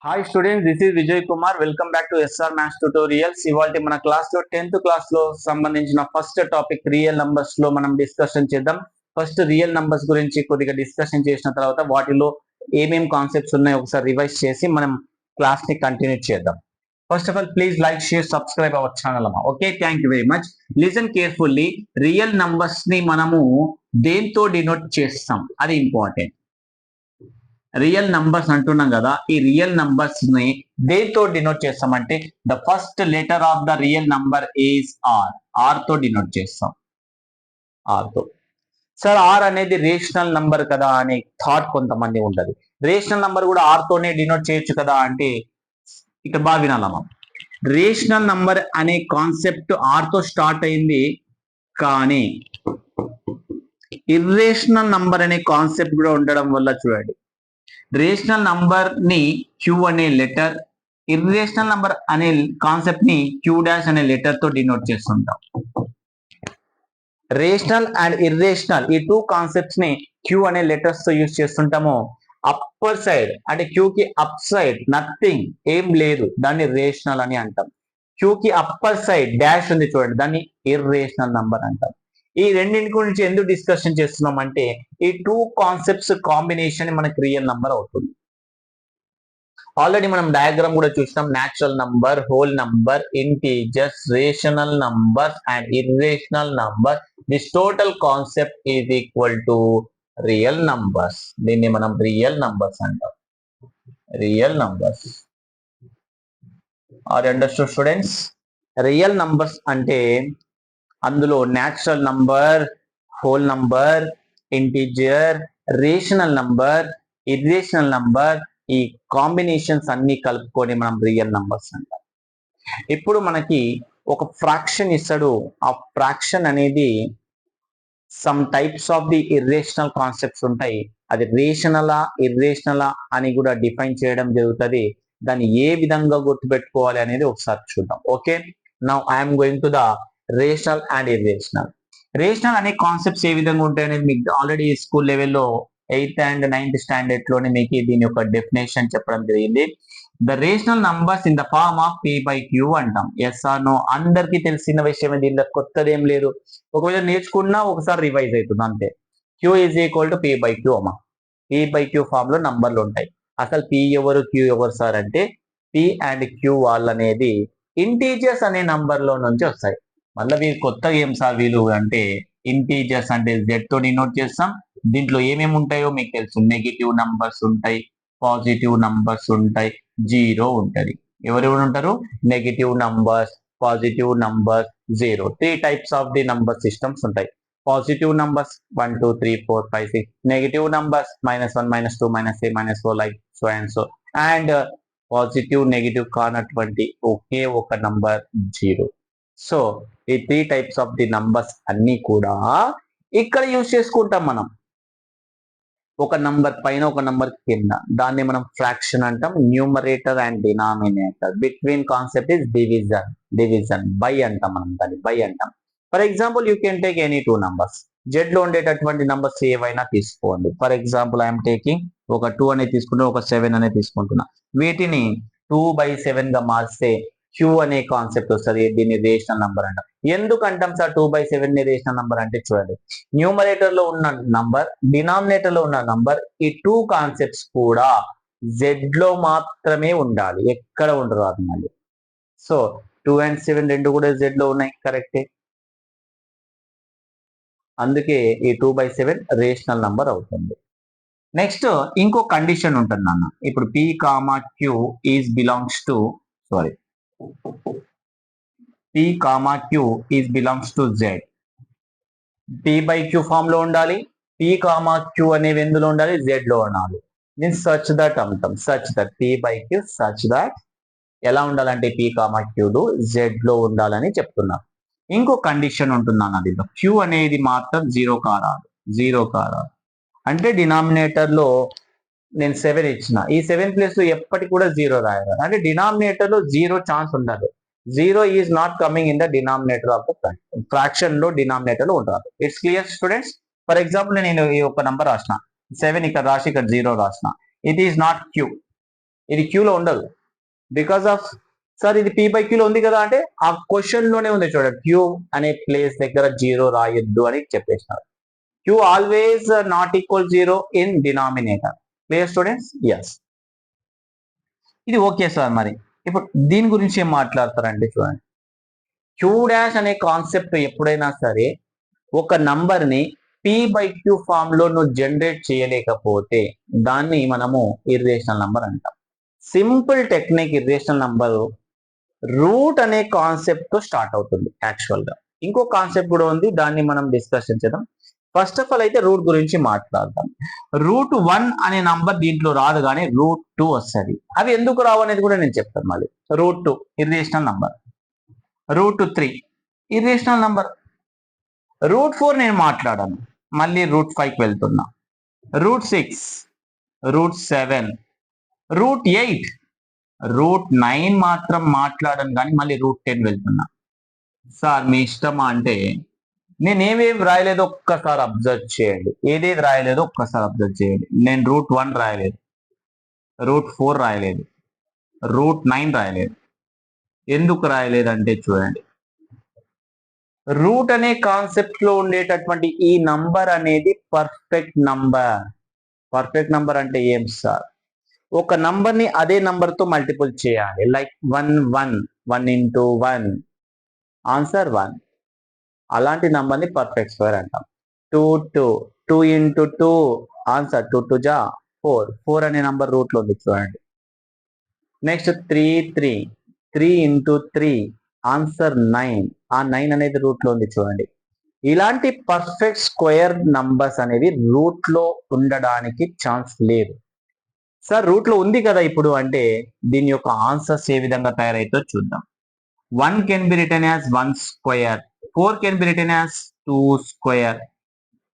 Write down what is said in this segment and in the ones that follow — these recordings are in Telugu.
Hi students, this is Vijay Kumar. Welcome back to SR maths tutorials. ఇవాళ మన క్లాస్ లో 10th క్లాస్ లో సంబంధించిన ఫస్ట్ టాపిక్ రియల్ నంబర్స్ లో మనం డిస్కషన్ చేద్దాం. ఫస్ట్ రియల్ నంబర్స్ గురించి కొద్దిగా డిస్కషన్ చేసిన తర్వాత వాటిలో ఏమేం కాన్సెప్ట్స్ ఉన్నాయో ఒకసారి రివైజ్ చేసి మనం క్లాస్ ని కంటిన్యూ చేద్దాం. First of all, please like, share, subscribe our channel అమ్మా. Okay, thank you very much. Listen carefully. Real numbers ని మనము దేంతో డినోట్ చేస్తాం, అది ఇంపార్టెంట్. రియల్ నంబర్స్ అంటున్నాం కదా, ఈ రియల్ నంబర్స్ ని దేంతో డినోట్ చేస్తామంటే the first letter of the real number is R. R తో డినోట్ చేస్తాం. ఆర్ తో. సార్, ఆర్ అనేది రేషనల్ నంబర్ కదా అనే థాట్ కొంతమంది ఉంటది. రేషనల్ నంబర్ కూడా ఆర్ తోనే డినోట్ చేయొచ్చు కదా అంటే ఇక్కడ బాగా వినాలమ్మా. రేషనల్ నంబర్ అనే కాన్సెప్ట్ ఆర్ తో స్టార్ట్ అయింది, కానీ ఇర్రేషనల్ నంబర్ అనే కాన్సెప్ట్ కూడా ఉండడం వల్ల చూడండి, రేషనల్ నంబర్ ని క్యూ అనే లెటర్, ఇర్రేషనల్ నంబర్ అనే కాన్సెప్ట్ ని క్యూ డాష్ అనే లెటర్ తో డినోట్ చేస్తుంటాం. రేషనల్ అండ్ ఇర్రేషనల్ ఈ టూ కాన్సెప్ట్స్ ని క్యూ అనే లెటర్స్ తో యూజ్ చేస్తుంటాము. అప్పర్ సైడ్ అంటే క్యూ కి అప్ సైడ్ నథింగ్, ఏం లేదు, దాన్ని రేషనల్ అని అంటాం. క్యూ కి అప్పర్ సైడ్ డాష్ ఉంది చూడండి, దాన్ని ఇర్రేషనల్ నంబర్ అంటాం. ఈ రెండింటి గురించి ఎందుకు డిస్కషన్ చేస్తున్నాం అంటే ఈ టూ కాన్సెప్ట్స్ కాంబినేషన్ మనకి రియల్ నంబర్ అవుతుంది. ఆల్రెడీ మనం డయాగ్రామ్ కూడా చూసినాం. Natural number, whole number, integers, rational number and irrational number. This total concept is equal to real numbers. దీన్ని మనం రియల్ నంబర్స్ అంటాం. Real numbers. Are understood students? Real numbers అంటే అందులో natural number, whole number, integer, rational number, irrational number, ఈ కాంబినేషన్స్ అన్ని కలుపుకొని మనం రియల్ నంబర్స్ అంటాం. ఇప్పుడు మనకి ఒక ఫ్రాక్షన్ ఇస్తాడు. ఆ ఫ్రాక్షన్ అనేది some types of the irrational concepts ఉంటాయి. అది రేషనలా ఇర్రేషనలా అని కూడా డిఫైన్ చేయడం జరుగుతుంది. దాన్ని ఏ విధంగా గుర్తుపెట్టుకోవాలి అనేది ఒకసారి చూద్దాం. Okay, now I'm going to the rational and irrational. Rational అనే కాన్సెప్ట్స్ ఏ విధంగా ఉంటాయి అనేది మీకు ఆల్రెడీ స్కూల్ లెవెల్లో 8th and 9th స్టాండర్డ్ లోనే మీకు దీని యొక్క డెఫినేషన్ చెప్పడం జరిగింది. The rational numbers in the form of p by q అంటాం. Yes or no? అందరికీ తెలిసిన విషయమే, దీనిలో కొత్తది ఏం లేదు. ఒకవేళ నేర్చుకున్నా ఒకసారి రివైజ్ అవుతుంది అంతే. Q is equal to P by Q అమ్మా. పీ బై క్యూ ఫామ్ లో నంబర్లు ఉంటాయి. అసలు పీ ఎవరు, క్యూ ఎవరు సార్ అంటే పీ అండ్ క్యూ వాళ్ళు అనేది ఇంటీజర్స్ అనే నంబర్ లో నుంచి వస్తాయి. మళ్ళీ వీళ్ళు కొత్తగా ఏం సార్ వీళ్ళు అంటే ఇంటీజర్స్ అంటే జెడ్ తో డినోట్ చేస్తాం. దీంట్లో ఏమేమి ఉంటాయో మీకు తెలుసు. నెగిటివ్ నంబర్స్ ఉంటాయి, పాజిటివ్ నంబర్స్ ఉంటాయి, జీరో ఉంటది. ఎవరెవరు ఉంటారు? Negative numbers, positive numbers, zero. 3 types of the number systems ఉంటాయి. Positive numbers 1 2 3 4 5 6, negative numbers -1 -2 -3 -4 like so and so. And positive negative కానటువంటి ఒకే ఒక నంబర్ జీరో. సో ఈ 3 టైప్స్ ఆఫ్ ది నంబర్స్ అన్ని కూడా ఇక్కడ యూజ్ చేసుకుంటాం మనం. ఒక నంబర్ పైన ఒక నంబర్ కింద, దాన్ని మనం ఫ్రాక్షన్ అంటాం. Numerator and denominator. Between concept is division. Division by అంటాం, మనం దాన్ని బై అంటాం. For example you can take any 2 numbers. Z లో ఉండేటటువంటి నంబర్స్ ఏవైనా తీసుకోండి. ఫర్ ఎగ్జాంపుల్ ఐఎమ్ టేకింగ్ ఒక 2 అనేది తీసుకుంటే, ఒక 7 అనేది తీసుకుంటున్నా. వీటిని 2/7 గా మార్స్తే క్యూ అనే కాన్సెప్ట్ వస్తుంది. దీన్ని రేషనల్ నంబర్ అంటాం. ఎందుకు అంటాం సార్ 2/7 ని రేషనల్ నంబర్ అంటే? చూడండి, న్యూమరేటర్ లో ఉన్న నంబర్, డినామినేటర్ లో ఉన్న నంబర్, ఈ 2 కాన్సెప్ట్స్ కూడా జెడ్ లో మాత్రమే ఉండాలి, ఎక్కడ ఉండరాదు మళ్ళీ. సో 2 and 7 రెండు కూడా జెడ్ లో ఉన్నాయి, కరెక్టే. అందుకే ఈ 2/7 రేషనల్ నంబర్ అవుతుంది. నెక్స్ట్ ఇంకో కండిషన్ ఉంటుంది అన్న. ఇప్పుడు P comma Q is belongs to sorry P comma Q is belongs to Z. P by Q form లో ఉండాలి. పి కామా క్యూ అనేవి ఎందులో ఉండాలి? జెడ్ లో ఉండాలి. నేను సచ్ దట్ అంటాం. Such that P by Q such that ఎలా ఉండాలంటే పి కామా క్యూలు జెడ్ లో ఉండాలని చెప్తున్నాం. ఇంకో కండిషన్ ఉంటుందన్న దీంట్లో. క్యూ అనేది మాత్రం జీరో కారాదు. జీరో కారాదు అంటే డినామినేటర్ లో నేను 7 ఇచ్చిన, ఈ 7 ప్లేస్ లో ఎప్పటికి కూడా జీరో రాయాలి. అంటే డినామినేటర్ లో జీరో ఛాన్స్ ఉండదు. Zero is not coming in the denominator of the fraction. Fraction లో డినామినేటర్ లో ఉండదు. It's clear students? For example నేను ఈ ఒక నంబర్ రాసిన 7, ఇక్కడ రాసి ఇక్కడ జీరో రాసిన. It is not queue. ఇది క్యూలో ఉండదు. బికాస్ ఆఫ్ సార్ ఇది పీ బై క్యూలో ఉంది కదా అంటే ఆ క్వశ్చన్ లోనే ఉంది చూడండి, క్యూ అనే ప్లేస్ దగ్గర 0 రాయొద్దు అని చెప్పేసినారు. Q always not equal 0 in denominator. Clear students? Yes, ఇది ఓకే సార్. మరి ఇప్పుడు దీని గురించి ఏం మాట్లాడతారండి చూడండి. క్యూ డాష్ అనే కాన్సెప్ట్ ఎప్పుడైనా సరే ఒక నంబర్ ని పీ బై క్యూ ఫామ్ లో నువ్వు జనరేట్ చేయలేకపోతే దాన్ని మనము ఇర్రేషనల్ నంబర్ అంటాం. Simple technique irrational number root అనే కాన్సెప్ట్ తో స్టార్ట్ అవుతుంది. యాక్చువల్ గా ఇంకో కాన్సెప్ట్ కూడా ఉంది, దాన్ని మనం డిస్కషన్ చేద్దాం. ఫస్ట్ ఆఫ్ ఆల్ అయితే రూట్ గురించి మాట్లాడదాం. రూట్ 1 అనే నంబర్ దీంట్లో రాదు, కానీ రూట్ 2 వస్తుంది. అవి ఎందుకు రావు అనేది కూడా నేను చెప్తాను. మళ్ళీ root 2 irrational number, root 3 irrational number, root 4 నేను మాట్లాడాను, మళ్ళీ రూట్ 5కి వెళ్తున్నా, రూట్ 6, రూట్ 7, రూట్ 8, రూట్ 9 మాత్రం మాట్లాడను కానీ మళ్ళీ రూట్ 10 వెళ్తున్నా. సార్ మీ ఇష్టమా అంటే నేనేమేమి రాయలేదో ఒక్కసారి అబ్జర్వ్ చేయండి. ఏదేది రాయలేదో ఒక్కసారి అబ్జర్వ్ చేయండి. నేను రూట్ 1 రాయలేదు, రూట్ 4 రాయలేదు, రూట్ 9 రాయలేదు. ఎందుకు రాయలేదంటే చూడండి, రూట్ అనే కాన్సెప్ట్ లో ఉండేటటువంటి ఈ నంబర్ అనేది పర్ఫెక్ట్ నంబర్. పర్ఫెక్ట్ నంబర్ అంటే ఏం సార్? ఒక నంబర్ ని అదే నంబర్ తో మల్టిపుల్ చేయాలి. Like 1 1 1 into 1 answer 1. అలాంటి నంబర్ ని పర్ఫెక్ట్ స్క్వేర్ అంటాం. 2 2 2 into 2 ఆన్సర్ 2 2 జా 4. 4 అనే నంబర్ రూట్ లో ఉంది చూడండి. Next 3 3 3 into 3 answer 9. ఆ 9 అనేది రూట్ లో ఉంది చూడండి. ఇలాంటి పర్ఫెక్ట్ స్క్వేర్ నంబర్స్ అనేవి రూట్ లో ఉండడానికి ఛాన్స్ లేదు. సార్ రూట్ లో ఉంది కదా ఇప్పుడు అంటే దీని యొక్క ఆన్సర్స్ ఏ విధంగా తయారైతో చూద్దాం. 1 can be return as 1 square, 4 can be return as 2 square,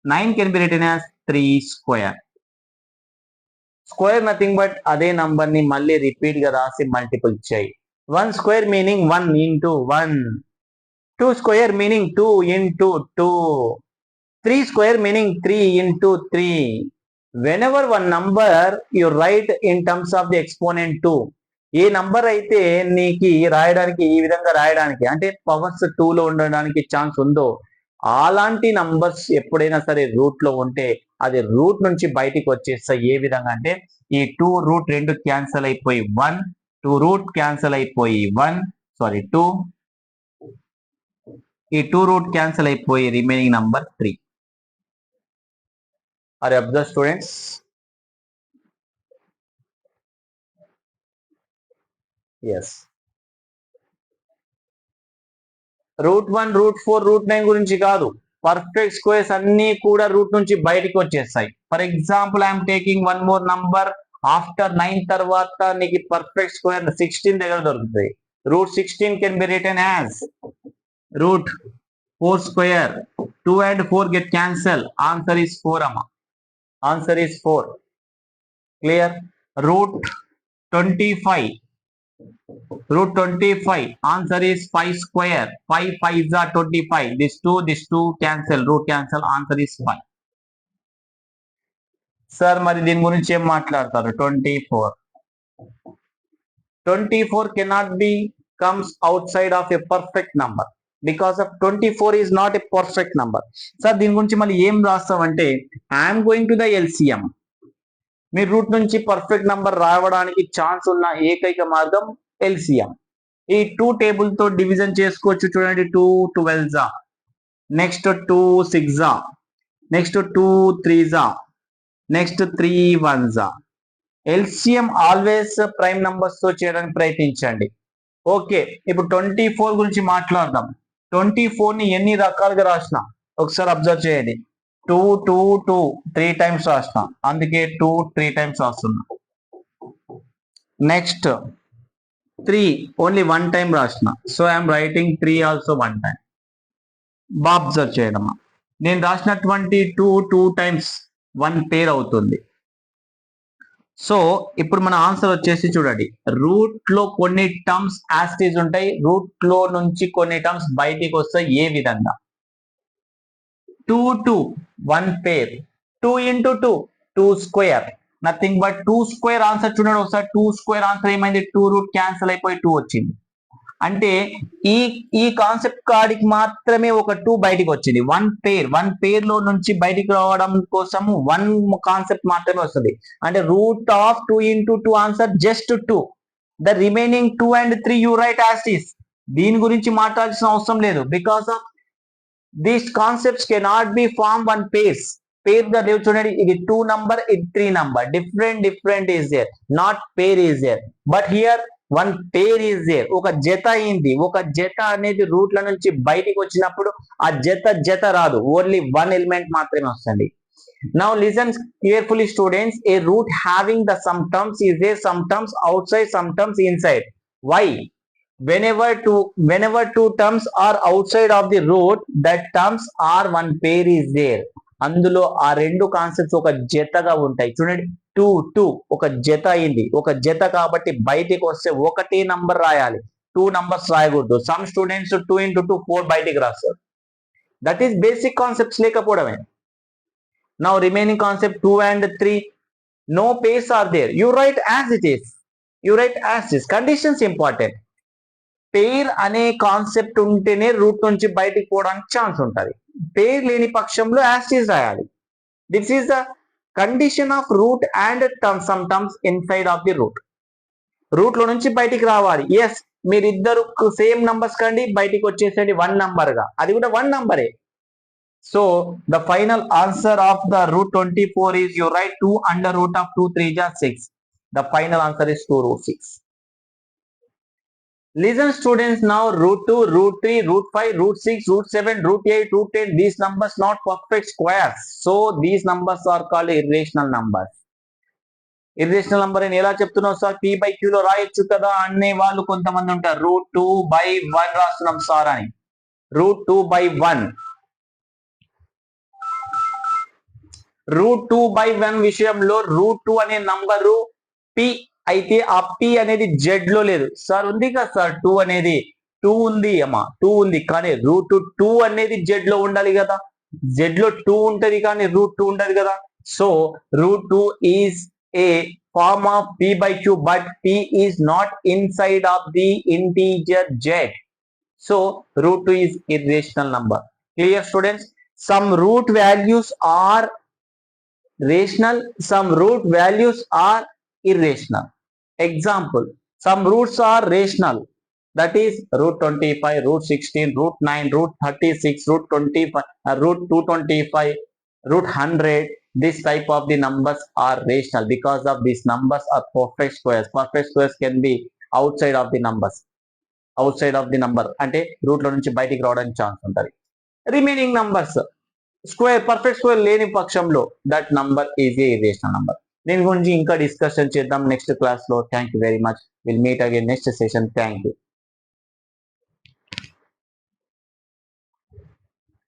9 can be return as 3 square. Square nothing but అదే నంబర్ ని మళ్ళీ రిపీట్ గా రాసి మల్టిపుల్ చేయి. 1 square meaning 1 into 1, 2 square meaning 2 into 2, 3 square meaning 3 into 3. whenever one number you write in terms of the exponent 2, A number అయితే నీకు రాయడానికి ఈ విధంగా రాయడానికి అంటే పవర్స్ 2 లో ఉండడానికి ఛాన్స్ ఉందో అలాంటి నంబర్స్ ఎప్పుడైనా సరే రూట్ లో ఉంటే అది రూట్ నుంచి బయటికి వచ్చేస్తాయి. ఏ విధంగా అంటే ఈ 2 రూట్ 2 క్యాన్సిల్ అయిపోయి 1, 2 రూట్ క్యాన్సిల్ అయిపోయి 2, ఈ 2 రూట్ క్యాన్సిల్ అయిపోయి remaining number 3. Are you observed students? Yes. Root 1, root 4, root 9 గురించి కాదు, పర్ఫెక్ట్ స్క్వేర్స్ అన్ని కూడా రూట్ నుంచి బయటికి వచ్చేస్తాయి. For example I'm taking one more number, after 9 తర్వాత నీకు పర్ఫెక్ట్ స్క్వేర్ 16 దగ్గర దొరుకుతాయి. Root 16 can be return as root 4 square. 2 and 4 get cancel. Answer is 4 amma. Answer is 4. Clear? Root 25. Root 25. Answer is 5 square. 5 5s are 25. This 2 cancel. Root cancel. Answer is 5. Sir మరి దీని గురించి ఏం మాట్లాడతారు? 24. 24 cannot be comes outside of a perfect number because of 24 is not a perfect number. Sir దీని గురించి మళ్ళీ ఏం రాస్తామంటే I'm going to the LCM. మీరు రూట్ నుంచి పర్ఫెక్ట్ నంబర్ రావడానికి ఛాన్స్ ఉన్న ఏకైక మార్గం LCM. ఈ 2 టేబుల్ తో డివిజన్ చేసుకోవచ్చు చూడండి. 2 12s, next 2 6s, next 2 3s, next 3 1s. LCM always prime numbers తో చేయడానికి ప్రయత్నించండి. ఓకే, ఇప్పుడు 24 గురించి మాట్లాడదాం. 24 ని ఎన్ని రకాలుగా రాసిన ఒకసారి అబ్జర్వ్ చేయండి. 2 2 2 3 టైమ్స్ రాసిన, అందుకే 2 3 టైమ్స్ రాస్తున్నా. నెక్స్ట్ 3 ఓన్లీ 1 టైం రాసిన, so I'm writing 3 also 1 time. బాగా అబ్జర్వ్ చేయడమా, నేను రాసినటువంటి 2 టైమ్స్ 1 పేర్ అవుతుంది. సో ఇప్పుడు మన ఆన్సర్ వచ్చేసి చూడండి, రూట్ లో కొన్ని టర్మ్స్ యాస్టీజ్ ఉంటాయి, రూట్ లో నుంచి కొన్ని టర్మ్స్ బయటికి వస్తాయి. ఏ విధంగా 2 2 1 పేర్, 2 into 2 2 square, nothing but 2 square answer చూడండి ఒకసారి. 2 స్క్వేర్ ఆన్సర్ ఏమైంది, 2 రూట్ క్యాన్సిల్ అయిపోయి 2 వచ్చింది. అంటే ఈ ఈ కాన్సెప్ట్ కాడికి మాత్రమే ఒక 2 బయటికి వచ్చింది. వన్ పేర్ లో నుంచి బయటికి రావడం కోసము 1 కాన్సెప్ట్ మాత్రమే వస్తుంది. అంటే root of 2 into 2 answer just 2. The remaining 2 and 3 you write as is. దీని గురించి మాట్లాడాల్సిన అవసరం లేదు. Because of these concepts cannot be form one pair గా లేవు చూడండి. ఇది 2 నంబర్, ఇది 3 number. Different is there, not pair is there. But here one pair is there. ఒక జత అయింది. ఒక జత అనేది రూట్ల నుంచి బయటికి వచ్చినప్పుడు ఆ జత రాదు, ఓన్లీ 1 ఎలిమెంట్ మాత్రమే వస్తుంది. Now listen carefully students. A root having the sum terms is there, some terms outside, some terms inside. Why? Whenever two terms are outside of the root, that terms are one pair is there. అందులో ఆ రెండు కాన్సెప్ట్స్ ఒక జతగా ఉంటాయి చూడండి. 2 ఒక జత అయింది. ఒక జత కాబట్టి బయటికి వస్తే ఒకటే నంబర్ రాయాలి, 2 నంబర్స్ రాయకూడదు. సమ్ స్టూడెంట్స్ 2 into 2 4 బయటికి రాస్తారు. దట్ ఈస్ బేసిక్ కాన్సెప్ట్స్ లేకపోవడమే. Now remaining concept 2 and 3, no pairs are there. You write as it is. Conditions important. పేర్ అనే కాన్సెప్ట్ ఉంటేనే రూట్ నుంచి బయటికి పోవడానికి ఛాన్స్ ఉంటుంది. పేర్ లేని పక్షంలో యాజ్ ఇట్ ఈస్ రాయాలి. This is the condition of root and some terms inside of the root. Root లో నుంచి బయటికి రావాలి. ఎస్, మీరిద్దరు సేమ్ నంబర్స్ కండి, బయటికి వచ్చేసేది 1 నంబర్ గా, అది కూడా 1 నంబరే. So the final answer of the root 24 is, you write 2 under root of 2 3 is 6. The final answer is 2 root 6. Listen students, now root 2, root 3, root 5, root 6, root 7, root 8, root 10, these numbers not perfect squares. So these numbers are called irrational numbers. Irrational number అని ఎలా చెప్తున్నావు సార్, p by q లో రాయొచ్చు కదా అనే వాళ్ళు కొంతమంది ఉంటారు. రూట్ 2 by 1 రాస్తున్నాం సార్ అని. రూట్ 2 by 1, రూట్ 2 by 1 విషయంలో రూట్ 2 అనే నంబరు p అయితే ఆ p అనేది z లో లేదు. సార్ ఉంది కదా సార్, 2 అనేది 2 ఉంది అమ్మా, 2 ఉంది, కానీ రూట్ 2 అనేది z లో ఉండాలి కదా. z లో 2 ఉంటది కానీ రూట్ 2 ఉండదు కదా. So root 2 is a form of p by q, but p is not inside of the integer z. So root 2 is irrational number. Clear students? Some root values are rational, some root values are irrational. Example, some roots are rational, that is root 25, root 16, root 9, root 36, root 25, root 225, root 100. This type of the numbers are rational because of these numbers are perfect squares. Perfect squares can be outside of the numbers, outside of the number, అంటే రూట్ లో నుంచి బయటికి రావడానికి ఛాన్స్ ఉంటుంది. Remaining numbers square, perfect square లేని పక్షంలో that number is a irrational number. దీని గురించి ఇంకా డిస్కషన్ చేద్దాం నెక్స్ట్ క్లాస్ లో. Thank you very much. Will meet again next session. Thank you.